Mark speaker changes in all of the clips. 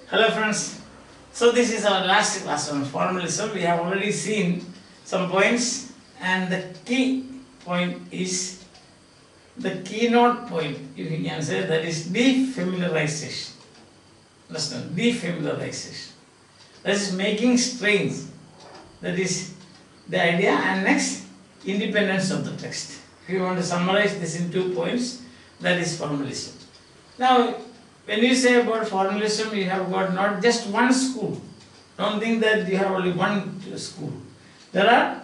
Speaker 1: Hello friends. So this is our last class on formalism. We have already seen some points, and the key point is the keynote point, if you can say, that is defamiliarization. Understand? Defamiliarization. That is making strange. That is the idea. And next, independence of the text. If you want to summarize this in 2 points, that is formalism. Now, when you say about formalism, you have got not just one school. Don't think that you have only one school. There are,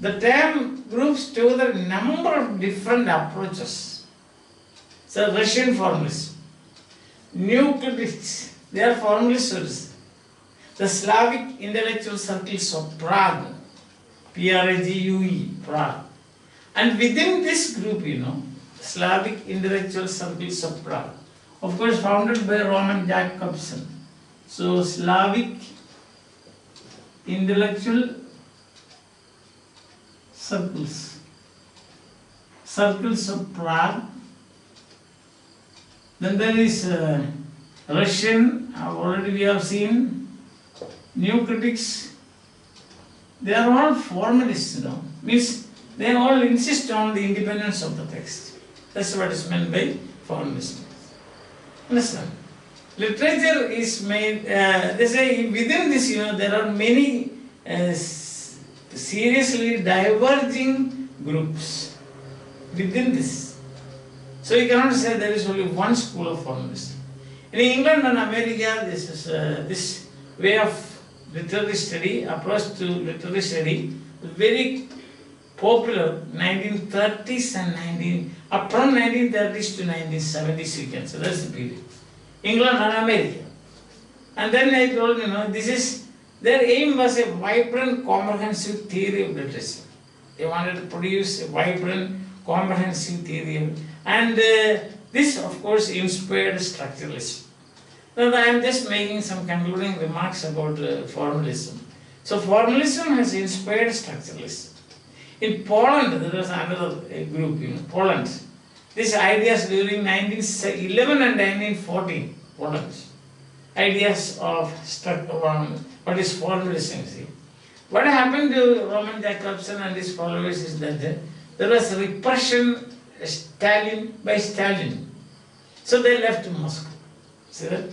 Speaker 1: the term groups together a number of different approaches. So Russian formalism, new critics, they are formalists. The Slavic intellectual circles of Prague, Prague, Prague. And within this group, Slavic intellectual circles of Prague, of course founded by Roman Jacobson. So Slavic intellectual circles of Prague. Then there is Russian, already we have seen, new critics. They are all formalists, means they all insist on the independence of the text. That's what is meant by formalism. Understand? Literature is made, they say within this, there are many seriously diverging groups within this. So you cannot say there is only one school of formalism. In England and America, this is this way of literary study, approach to literary study, very popular 1930s and from 1930s to 1970s, you can say, that's the period. England and America. And then I told this is, their aim was a vibrant, comprehensive theory of literature. They wanted to produce a vibrant, comprehensive theory. And this, of course, inspired structuralism. Now, I am just making some concluding remarks about formalism. So, formalism has inspired structuralism. In Poland, there was another group, Poland. These ideas during 1911 and 1914, Poland. Ideas of what is formalism, see. What happened to Roman Jacobson and his followers is that there was repression by Stalin. So they left Moscow. See that?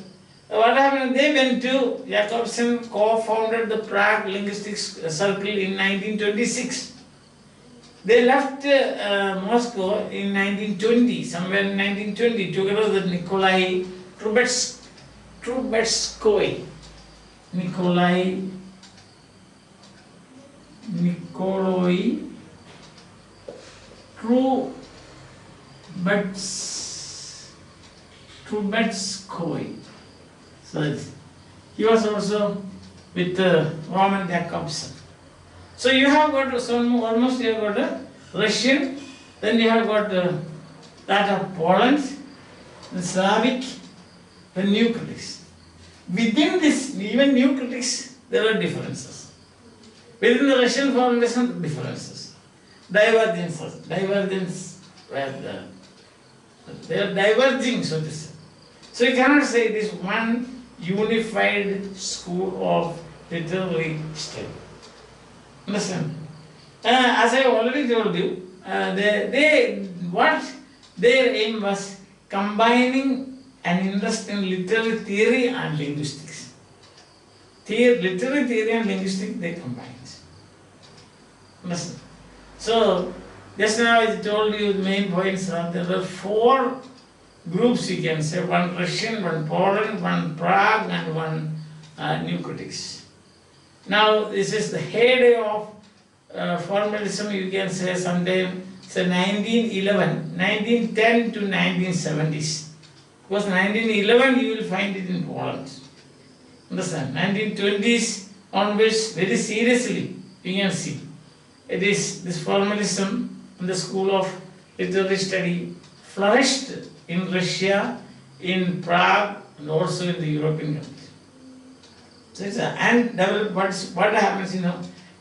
Speaker 1: What happened? They went to, Jacobson co-founded the Prague Linguistics Circle in 1926. They left Moscow in 1920, somewhere in 1920, together with Nikolai Trubetskoy. Nikolai Trubetskoy. So he was also with Roman Jacobson. So you have got almost you have got a Russian, then you have got that of Poland, the Slavic, the new critics. Within this, even new critics, there are differences. Within the Russian formalism, differences. Divergence, where they are diverging, so to say. So you cannot say it is one unified school of literary study. Understand? As I already told you, what their aim was combining an interest in literary theory and linguistics. Literary theory and linguistics, they combined. Understand? So, just now I told you the main points are there were 4 groups, you can say, one Russian, one Poland, one Prague, and one new critics. Now, this is the heyday of formalism, you can say sometime, say 1910 to 1970s. Because 1911 you will find it in Poland. Understand? 1920s onwards, very seriously, you can see. It is this formalism in the school of literary study flourished in Russia, in Prague, and also in the European countries. So it's what happens,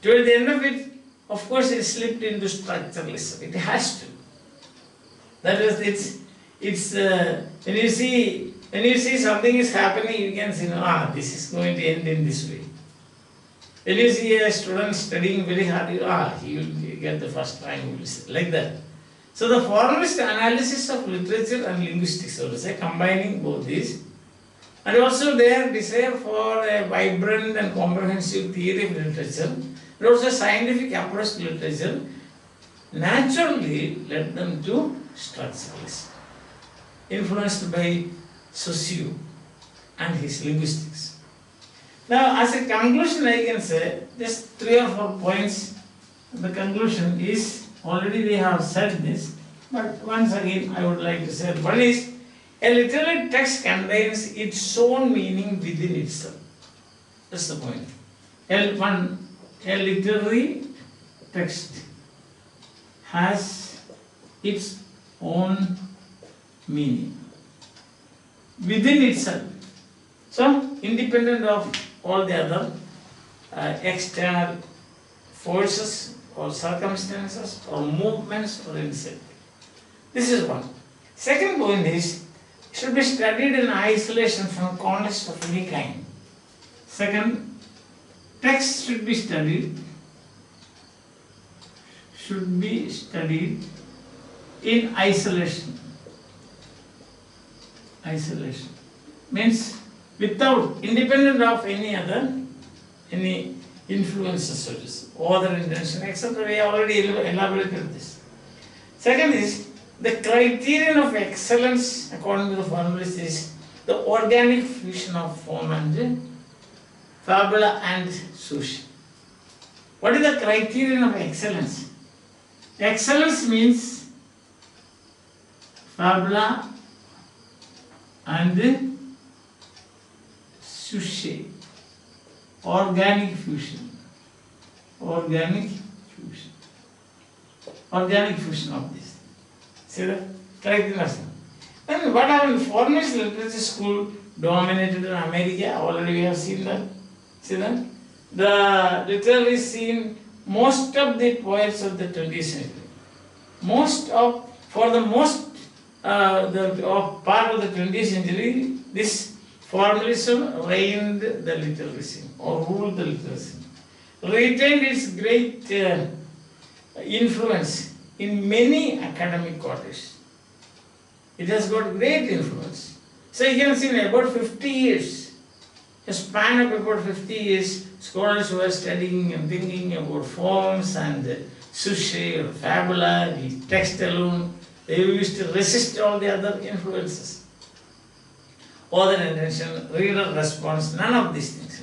Speaker 1: toward the end of it, of course, it slipped into structuralism. It has to. That is, it's when you see When you see something is happening, you can say, this is going to end in this way. When you see a student studying very hard, he will get the first rank, like that. So the formalist analysis of literature and linguistics, so to say, combining both these, and also their desire for a vibrant and comprehensive theory of literature, and also scientific approach to literature, naturally led them to structuralism, influenced by Saussure and his linguistics. Now, as a conclusion, I can say just 3 or 4 points. The conclusion is, already we have said this, but once again I would like to say, one is, a literary text contains its own meaning within itself. That's the point. A literary text has its own meaning within itself. So, independent of all the other external forces or circumstances or movements or anything. This is one. Second point is, it should be studied in isolation from context of any kind. Second, text should be studied in isolation. Isolation means without, independent of any influences, so to say, author intention, etc. We have already elaborated this. Second is, the criterion of excellence, according to the formalists, is the organic fusion of form and fabula and sushi. What is the criterion of excellence? Excellence means fabula and sushi, organic fusion of this. See that? Correct person. Then what happened? Formalist literature school dominated in America. Already we have seen that. See that? The literary scene, most of the poets of the 20th century, part of the 20th century, this formalism reigned the literary scene or ruled the literary scene, retained its great influence in many academic quarters. It has got great influence. So you can see in about 50 years, a span of about 50 years, scholars were studying and thinking about forms and sushi or fabula, the text alone. They used to resist all the other influences. Author intention, reader response, none of these things.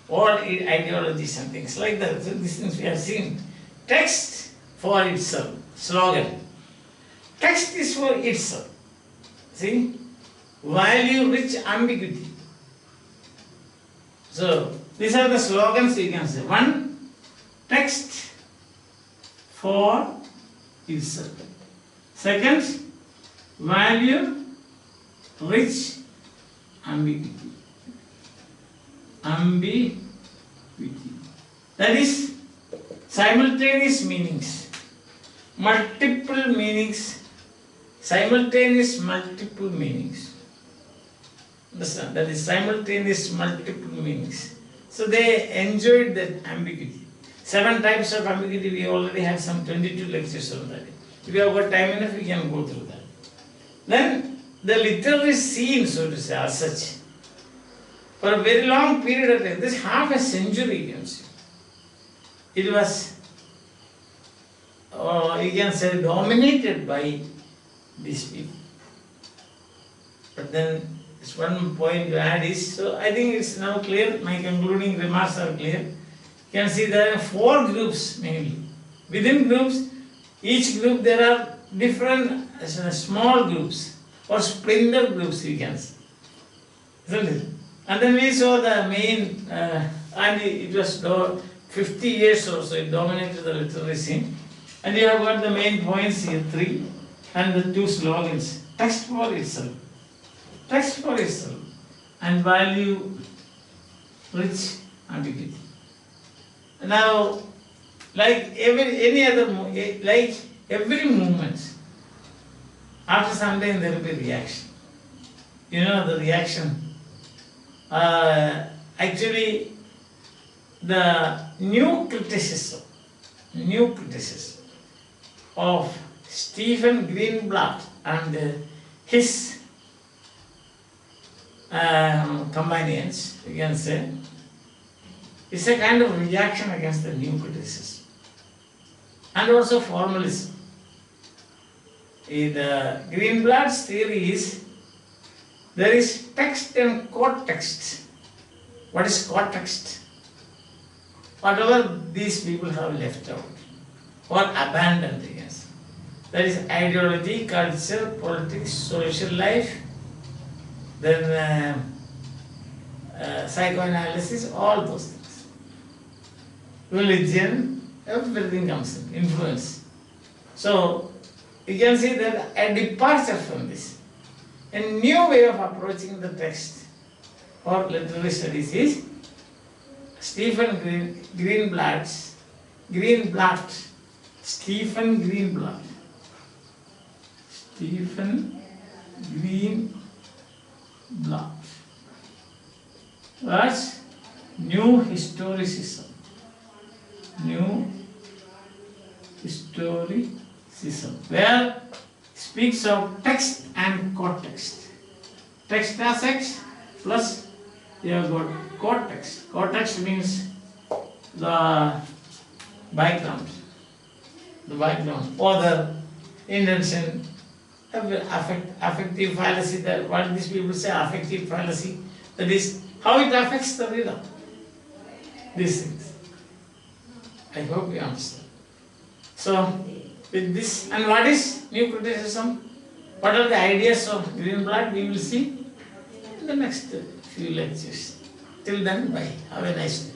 Speaker 1: All ideologies and things like that. So these things we have seen. Text for itself. Slogan. Text is for itself. See? Value-rich ambiguity. So, these are the slogans you can say. One, text for itself. Second, value-rich ambiguity. That is simultaneous meanings. Multiple meanings, simultaneous multiple meanings. Understand? That is simultaneous multiple meanings. So they enjoyed that ambiguity. 7 types of ambiguity, we already had some 22 lectures on that. If you have got time enough, we can go through that. Then the literary scene, so to say, as such, for a very long period of time, this half a century, you can see, it was you can say dominated by these people. But then this one point to add is, so I think it's now clear, my concluding remarks are clear. You can see there are 4 groups mainly. Within groups, each group there are different small groups or splinter groups, you can say. Isn't it? And then we saw the main, and it was 50 years or so, it dominated the literary scene. And you have got the main points here, 3, and the 2 slogans. Text for itself. Text for itself. And value-rich ambiguity. Now, like every movement, after some time there will be reaction. you know the reaction. Actually, the new criticism of Stephen Greenblatt and his companions, you can say, is a kind of reaction against the new criticism and also formalism. The Greenblatt's theory is there is text and context. What is context? Whatever these people have left out or abandoned, yes. That is ideology, culture, politics, social life, then psychoanalysis, all those things. Religion, everything comes in, influence. So, you can see that a departure from this, a new way of approaching the text or literary studies is Stephen Greenblatt, Stephen Greenblatt. That's new historicism. Where speaks of text and context. Text as text plus you have got context. Context means the background, author, intention, affective fallacy. That what these people say, affective fallacy. That is how it affects the reader. These things. I hope you understand. So, with this, and what is new criticism? What are the ideas of Greenblatt? We will see in the next few lectures. Till then, bye. Have a nice day.